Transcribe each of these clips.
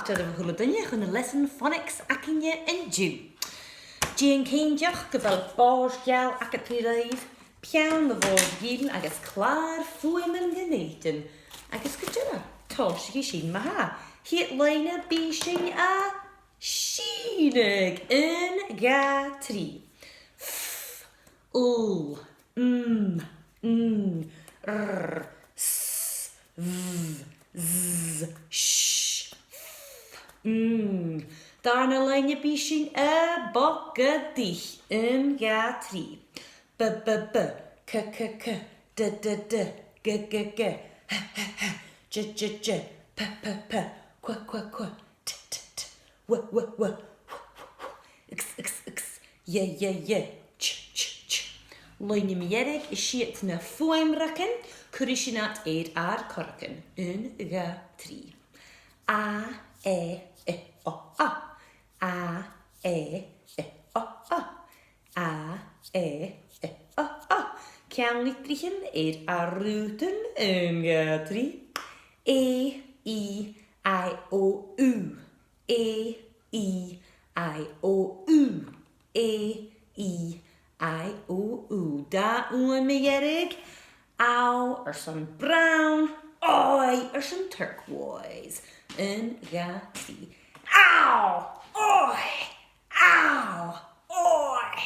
after the huludunye chun a lesson fonaigs akinye and Jew. Jean Kinjach gebel bars gal akatiraid, pian the vol giden agus clar fuimen geneten, agus kutula, tosh gishin maha, hit line bishin a sheenig in ga tree. F, ooh, r, s, v, z, sh, Darna line bishin a bogadich in ga tree. B, k, k, d, d, d, g, g, g, h, h, h, j, j, j, p, p, p, qu, qu, qu, t, t, t, w, w, w, x, x, x, ye, ch, ch, ch. Line mierig is shit na fuimraken, kurishinat eid ar korken in ga tree. A, e, o, a. A, e, o, a. A, e, o, a. Cian litrichen eid ar ruten in ga tree. E, I, o, u. E, I, o, u. E, I, o, u. Da un meerig. Ow, some brown. Oi, some turquoise. In ga tree. Ow! Oi! Ow! Oi!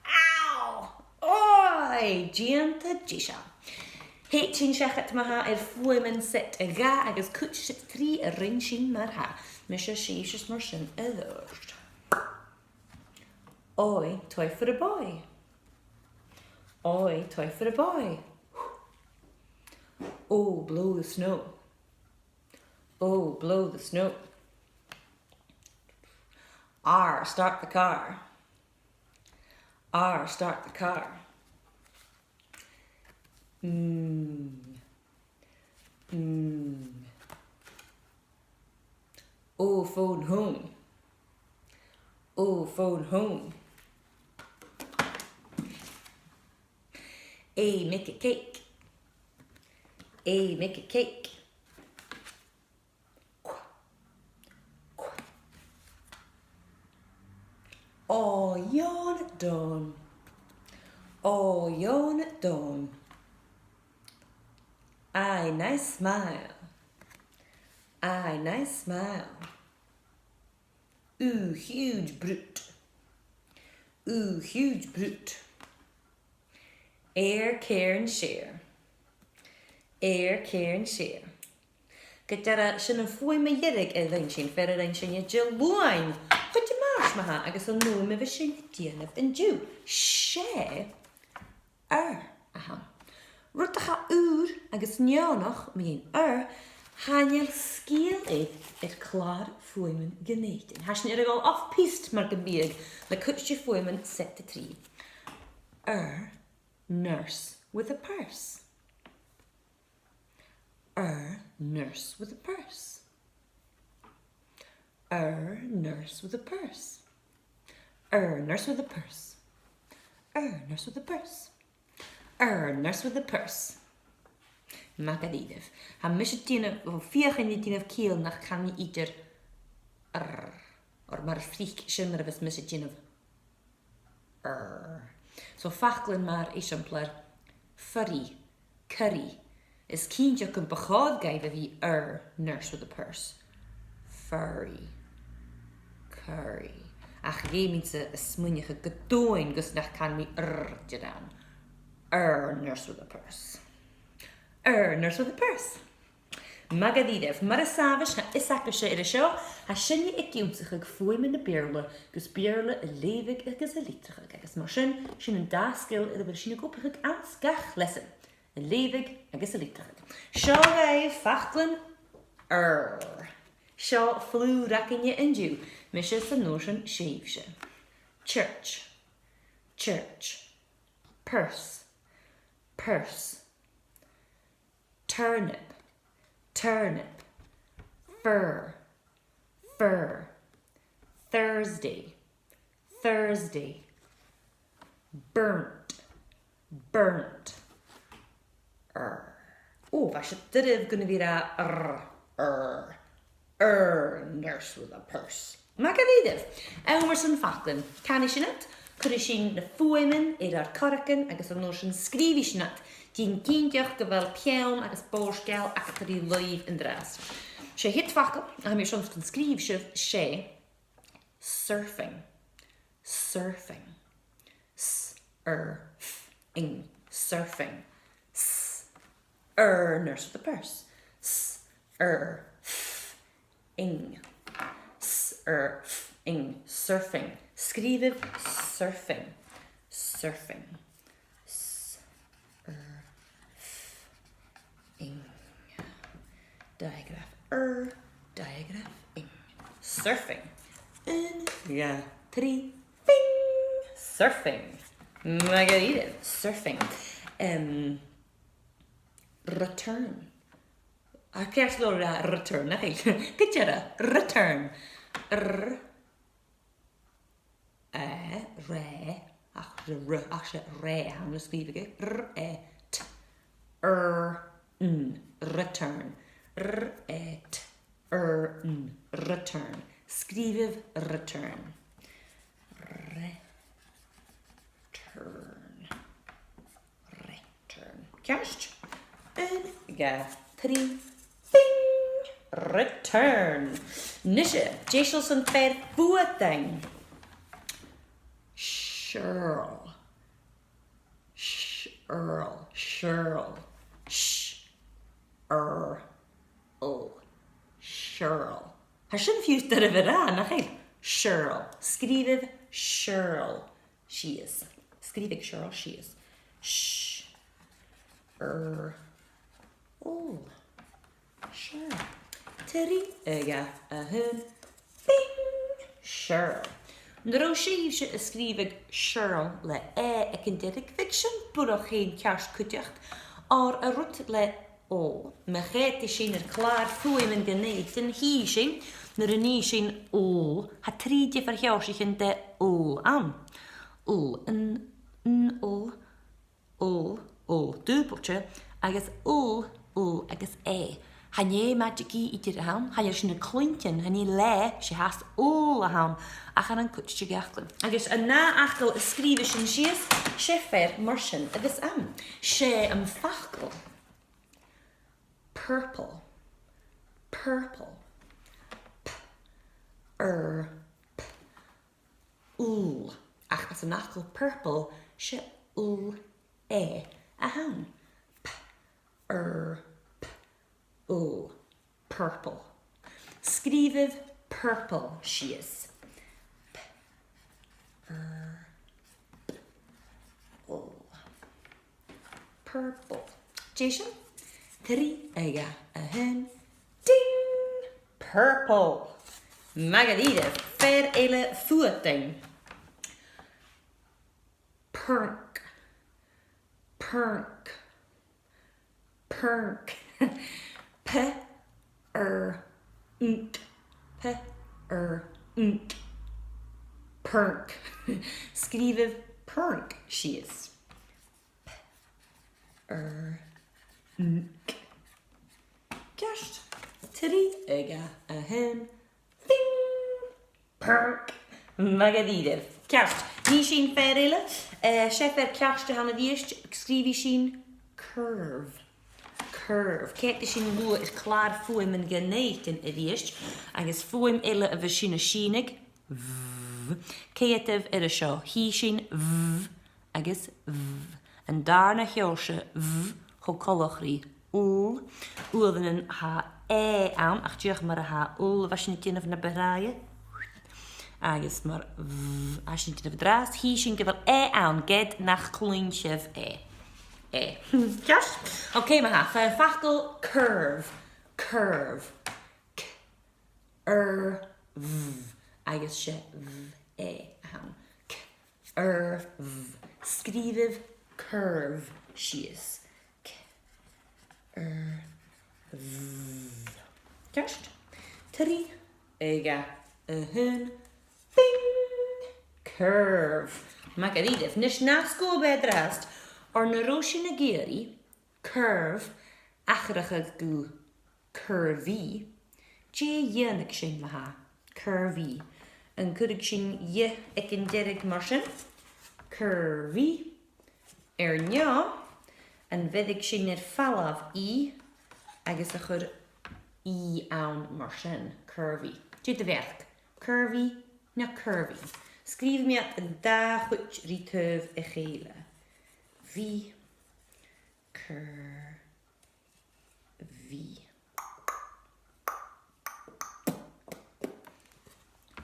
Ow! Oi! Gianta Jisha. Heitin shachat maha fuimen set a ga agus kutch three a rinshin marha. Misha sheesh mershin elurst. Oi, toy for a boy. Oi, toy for a boy. Oh, blow the snow. Oh, blow the snow. R, start the car. R, start the car. Oh, phone home. Oh, phone home. A, make a cake. A, make a cake. Oh, yawn at dawn. Oh, yawn at dawn. Aye, nice smile. Aye, nice smile. Ooh, huge brute. Ooh, huge brute. Air, care and share. Air, care and share. Gyda'r sy'n yn fwy me yerig e ddyn sy'n fer yr ein sy'n y jylwain. Chwyt i marsh maha agos o'n nhw me fy sy'n dianaf yn diw. Share. Aha. Rwtach a ŵr agos nionoch mi'n Hanyl sgil eid clar fwymen gynneidyn. Hasyn i'r ygol off-piste mar gymbyg le cwtch i fwymen set y tri. Nurse with a purse. Nurse with a purse. Nurse with a purse. Nurse with a purse. Nurse with a purse. Nurse with a purse. Magadidef. Ha mishetine of vier genitine of kiel nach kan mi iter or maar friek shimmer of mishetine of So fachlin maar exemplar furry curry is kientje kun begod gave wie nurse with a purse furry curry ach je means a smunige gedoin gus nach kan mi gedaan nurse with a purse nurse with a purse. Magadidef, mar a savage ha isakashe ir a show, ha shinje ik joensig fwym in de beerle, gus beerle a levig agus a litrige, agus mar shin een daskil ir a shin gopig ans gach lessen. A levig agus a litrige. Shaw gai fachtlen Shaw flu rakinje in Jew, misje sa notion sheevshe. Church. Purse. Turnip, fur, Thursday, burnt, Oh, was je dit gonna weer nurse with a purse. Mae Gàidhlig. Ewer sy'n ffaclin. Can i sianat? Cwrdd sy'n na ffwymen ar caracyn agos ar nos yn sgrifi sianat. Di'n gyndiach gyfel piawn agos borsgel ac at yr i loiv yn dras. Se hit ffacl, a mi siarad yn sgrif se surfing. Surfing. S-er-f-ing. Surfing. Nurse with a purse. S-er-f-ing. S-er-f-ing. Surfing. Skriviv surfing. Surfing. S-er-f-ing. Diagraf diagraf ing. Surfing. Ja, 3. Bing. Surfing. Mae Gàidhlig. Surfing. Return. A kers lora return. Na chi. Gyda return. Re. Ach re. Hawn ysgrifig. T. Return. Return. Skriviv return. Return. Kerst. Ja, 3. Bing. Return. Nisje. Jesel sy'n fer fwydeng. Shirl. Shirl. Shirl. Shirl. Has sy'n ffiwst ar y fyra, na chi? Shirl. Skriviv Shirl. She is. Skrivig Shirl, she is. Shirl. Terry. Ja, hun. Bing. Shirl. Nro sy'n ysgrifig Shirl le ac yn derig fiction bwrwch chi'n cars cwdiacht or a rwt le o. Mheadhan sy'n clar ffwym yn gynnyd yn hi sy'n nyr yn ni sy'n o. Ha 3 differ hiaw sy'n de o am. O yn o. Dwbwtio agos o agos e. Hanye magic I idir a hawn. Hanye sy'n y clinton. Hanye le sy'n has o a hawn. Ac yn cwtio sy'n gachlyn. Agos yna achol ysgrifio sy'n sias. Siefer myrsyn. Agos am. Sie am ffacl. Purple. Purple. Ool. Ach, as yn achol purple. Sie ool e. A hawn. Oh, purple. Skriviv purple, she is. Purple. Jason? 3, ega, a hen. Ding! Purple. Mae Gàidhlig. Fer ele fwyding. Perk. Perk. Perk. Perk. Skriviv perk, she is. Kerst. 3, ega, a hen. Ding! Perk. Mae Gàidhlig. Kerst. Ni sy'n ferile. Siefer kerst han y ddiest. Skrivi sy'n curve. Curve. Kijk, dus in hoe is klaar voor mijn geneten is. En is voor hem ille of een schinig. Kijk het er zo. Hier zien en is en daarna joosje gekolorie. Oel een ha aan. Ach je maar ha oel was je niet in of naar beraaien. En is maar als je niet in de draas. Hier zien wel aan. Get naar klontje Just? Okay, maar ha. Fackel curve. Curve. I guess she Skriviv curve. She is. Just? 3. Ega. Hun. Bing. Curve. Mae Gàidhlig. Nes na school bedrast. Or na rosin a geri, curve, achrach go curvy, Dhéanach sin maha, curvy. An cuidig sin ye ag an deireg mar sin, curvy. Nia, an bheidig sin fallamh I, agus a chur I ann mar sin, curvy. Dé de bheach, curvy na curvy. Scríb me a da chuit rítöv a chéile. V, curvy.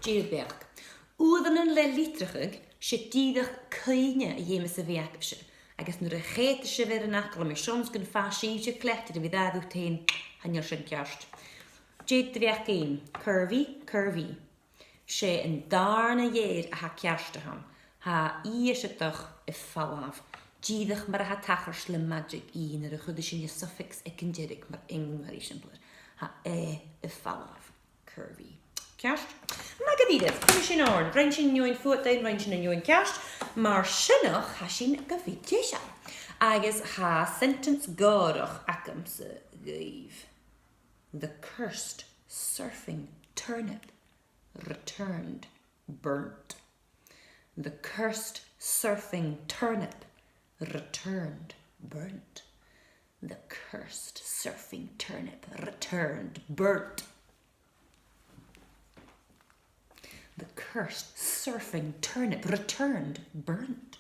Dé Údan an le litrachig, sé díadach caine a dhéime sa bheach se. Agus nuair a chéite se bhar an acal me sions gon fásí se clechte a bhí dadú tain hannear sin ceast. Dé de bheach céin, curvy, curvy. Sé an darna dhéir a ha ceasta ham. Ha I se doch I fallamh. Díadach mar a ha tachars le magic I nuair a chud sin a suffix ag an deirig mar ingmarí simblir. Ha I fallamh, curvy. Ceast? Magadíadh, chu sin áin, rein sin nioin fuatain, rein sin nioin ceast, mar sinnach ha sin go bhí teise. Agus ha sentence gárach acam sa gaibh. The cursed surfing turnip returned burnt. The cursed surfing turnip returned burnt. The cursed surfing turnip returned burnt. The cursed surfing turnip returned burnt.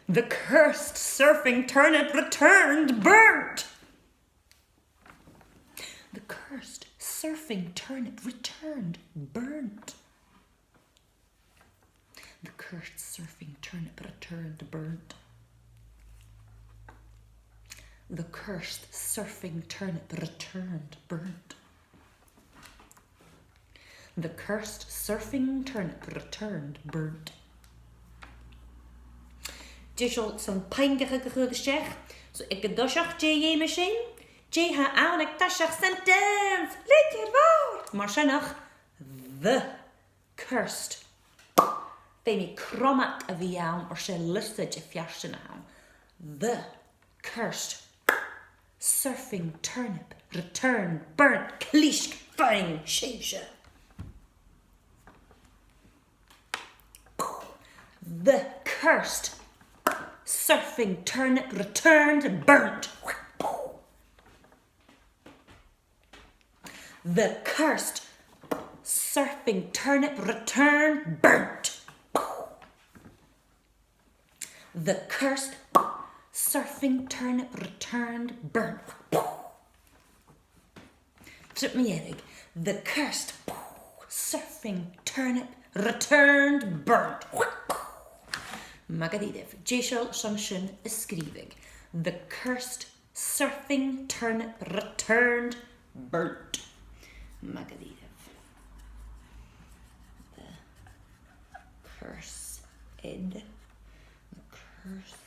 The cursed surfing turnip returned burnt. The cursed surfing turnip returned burnt. The cursed surfing turnip returned burnt. The cursed surfing turnip returned burnt. The cursed surfing turnip returned burnt. Dishol some peingeige gegoedesteach, so ik gedashach J machine. J ha aanik tashach sentence. Let je waar. Maar shenach the cursed. They me kromak a viaum or she listed a fiashinaham. The cursed surfing turnip returned burnt klishk fine sheisha. The cursed surfing turnip returned burnt. The cursed surfing turnip returned burnt. The cursed surfing turnip returned burnt. The cursed surfing turnip returned burnt. Magadíadh, Jishol Shunshin Eskrivig. The cursed surfing turnip returned burnt. Magadíadh. The cursed. The cursed.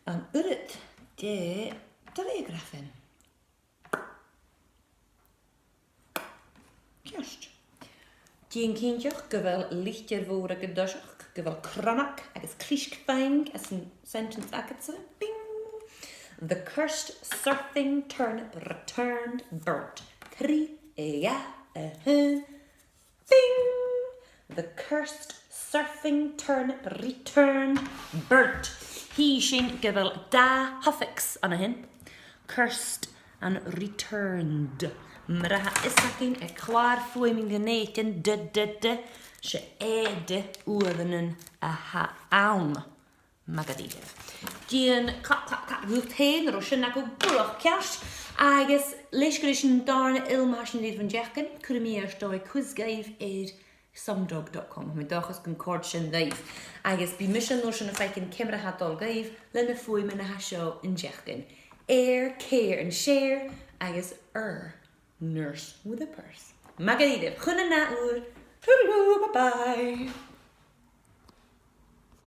An urit de diagrafin. Just. Dien kindjach gewel lichtjer woorden gedashach, gewel kramak, agus kliskfang as een sentence aketse. Bing. The cursed surfing turnip returned burnt. 3 bing. The cursed surfing turnip returned burnt. He shin gewel da huffix an hin. Cursed and returned. Mraha isakin e klaar fluiming geneten de. She de oerenen a ha aun. Magadíadh. Dien clap hoeft heen, rosje na go bulach kerst. Agus leisgrisin darna ilmasin leid van jechen. Kurmier stoi quizgaiv sumdog.com. My dachas gan cord sin daif. Agus bi mission notion of feikin kimra hat dol gaiv. Lenne fui min a hasho in jechen. Care and share. Agus nurse with a purse. Magadirib, chuna na ur. Bye bye.